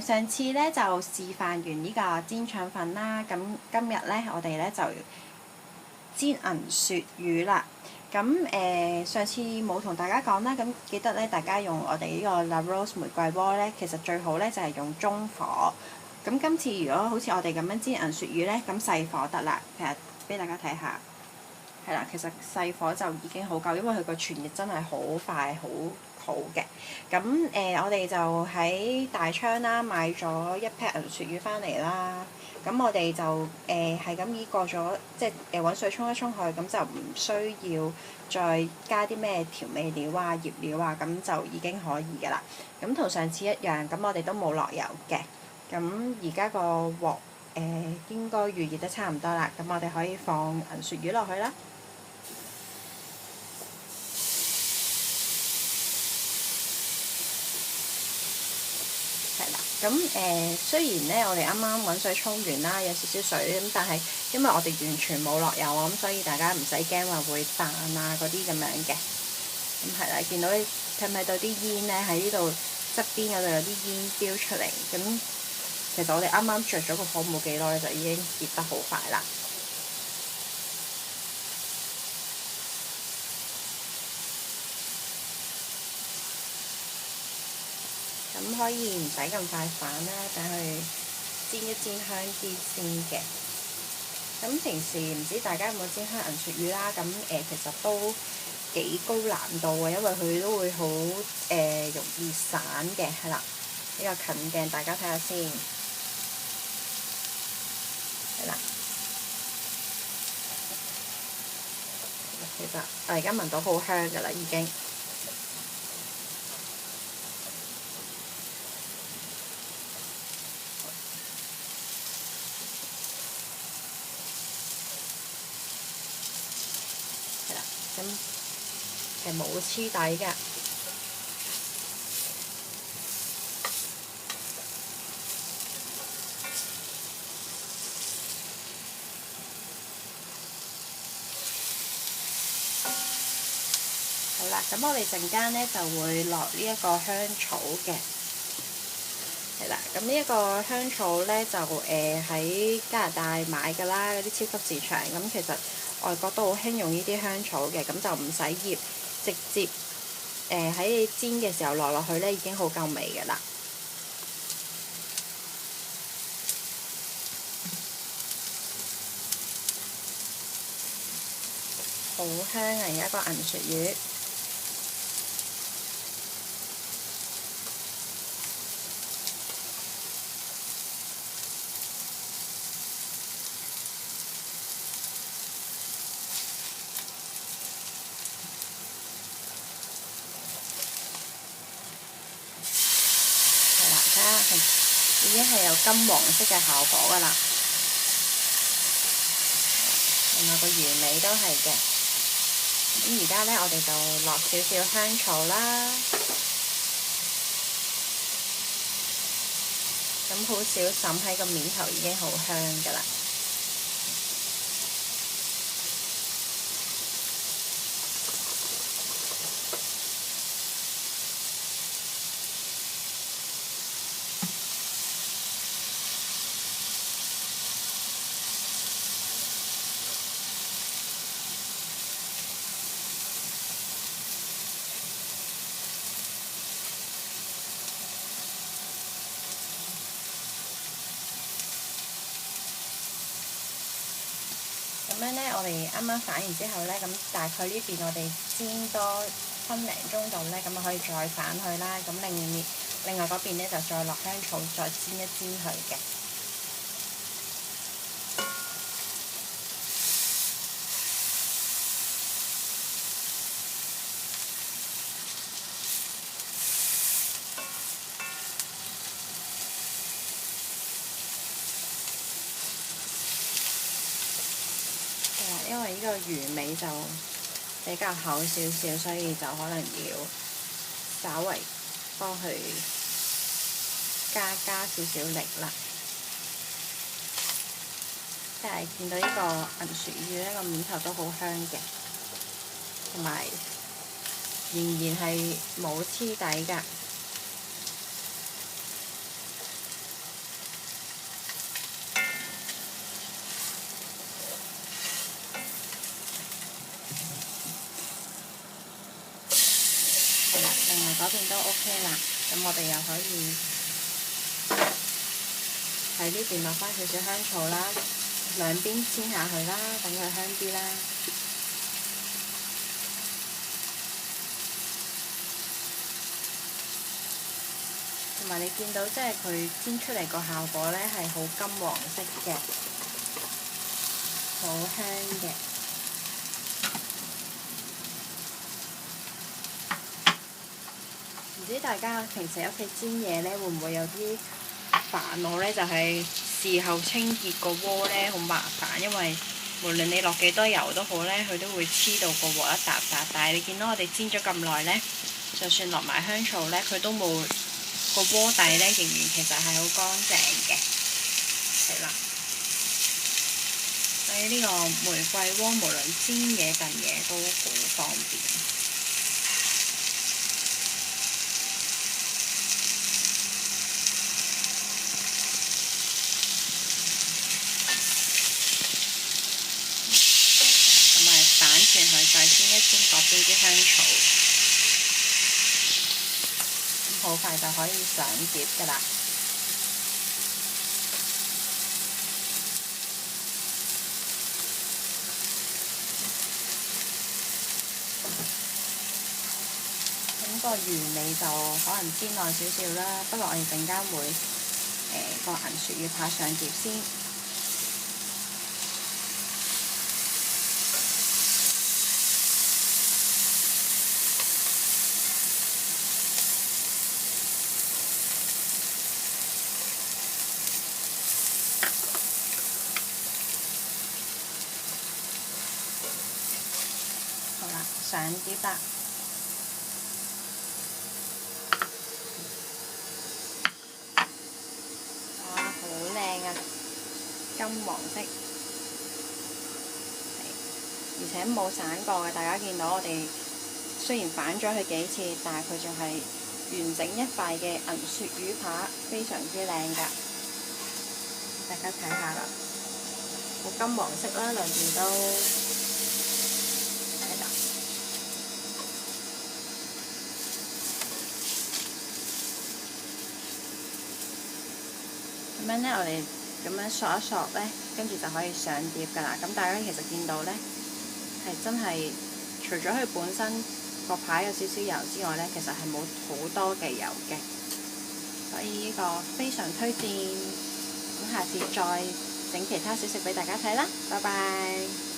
上次咧就示範完呢個煎腸粉啦，咁今日咧我哋咧就煎銀鱈魚啦。咁上次冇同大家講啦，咁記得咧大家用我哋呢個 La Rose 玫瑰鍋咧，其實最好咧就係用中火。咁今次如果好似我哋咁樣煎銀鱈魚咧，咁細火得啦。其實俾大家睇下，係啦，其實細火就已經好夠，因為佢個傳熱真係好快好嘅。咁我哋就喺大昌啦買咗一 pack 銀鱈魚翻嚟啦。咁我哋就係咁依過咗，即係揾水沖一沖佢，咁就唔需要再加啲咩調味料啊、醃料啊，咁就已經可以㗎啦。咁同上次一樣，咁我哋都冇落油嘅。咁而家個鑊應該預熱得差唔多啦，咁我哋可以放銀鱈魚落去啦。咁雖然咧，我哋啱啱揾水沖完啦，有少少水咁，但係因為我哋完全冇落油啊，咁所以大家唔使驚話會彈啊嗰啲咁樣嘅。咁係啦，見到你睇唔睇到啲煙咧？喺呢度側邊嗰度有啲煙飆出嚟。咁其實我哋啱啱着咗個火冇幾耐，就已經熱得好快啦。咁可以唔使咁快反啦，等佢煎一煎香啲先嘅。咁平時唔知大家有冇煎香銀鱈魚啦？咁其實都幾高難度嘅，因為佢都會好容易散嘅，係啦。呢個近鏡大家睇下先，係啦。其實我而家聞到好香㗎啦，已經。咁係冇黐底㗎。好啦，咁我哋陣間咧就會落呢一個香草嘅。係啦，咁呢一個香草咧就喺加拿大買㗎啦，嗰啲超級市場。咁其實外國都好興用呢啲香草嘅，咁就唔使醃，直接喺你煎嘅時候落去咧已經好夠味㗎啦。好香啊！而家個銀鱈魚。已經係有金黃色嘅效果㗎啦，另外個魚尾都係嘅。咁而家咧，我哋就落少少香草啦。咁好少滲喺個面頭已經好香㗎啦。咁樣咧，我哋啱啱反完之後咧，咁大概呢邊我哋煎多分零鐘度咧，咁啊可以再反佢啦。咁另外嗰邊咧就再落香草，再煎一煎佢嘅。因為呢個魚尾就比較厚少少，所以就可能要稍微幫佢加少少力啦。即係見到呢個銀鱈魚呢個面頭都好香嘅，同埋仍然係冇黐底㗎。嗰邊都 OK 啦，咁我哋又可以喺呢邊落翻少少香草啦，兩邊煎下佢啦，等佢香啲啦。同埋你見到即係佢煎出嚟個效果呢係好金黃色嘅，好香嘅。唔知大家平時喺屋企煎嘢呢，會唔會有啲煩惱呢？就係事後清潔個鍋呢，好麻煩，因為無論你落幾多油都好呢，佢都會黐到個鑊一笪笪。但係你見到我哋煎咗咁耐呢，就算落埋香草呢，佢都冇個鍋底呢，仍然其實係好乾淨嘅，係啦。所以呢個玫瑰鍋無論煎嘢燉嘢都好方便。反轉佢，再煎一煎嗰邊啲香草，咁好快就可以上碟㗎啦。咁個原味就可能煎耐少少啦，不過我哋陣間會個銀鱈魚扒上碟先。好啦，上碟啦！哇，好靚啊，金黃色，而且冇散過嘅。大家見到我哋雖然反咗佢幾次，但係佢仲係完整一塊嘅銀鱈魚扒，非常之靚㗎。大家睇下啦，好金黃色啦，兩邊都係啦。咁樣呢，我哋咁樣索一索呢，跟住就可以上碟㗎啦。咁大家其實見到呢，係真係除咗佢本身個扒有少少油之外呢，其實係冇好多嘅油嘅，所以呢個非常推薦。咁下次再整其他小食俾大家睇啦，拜拜。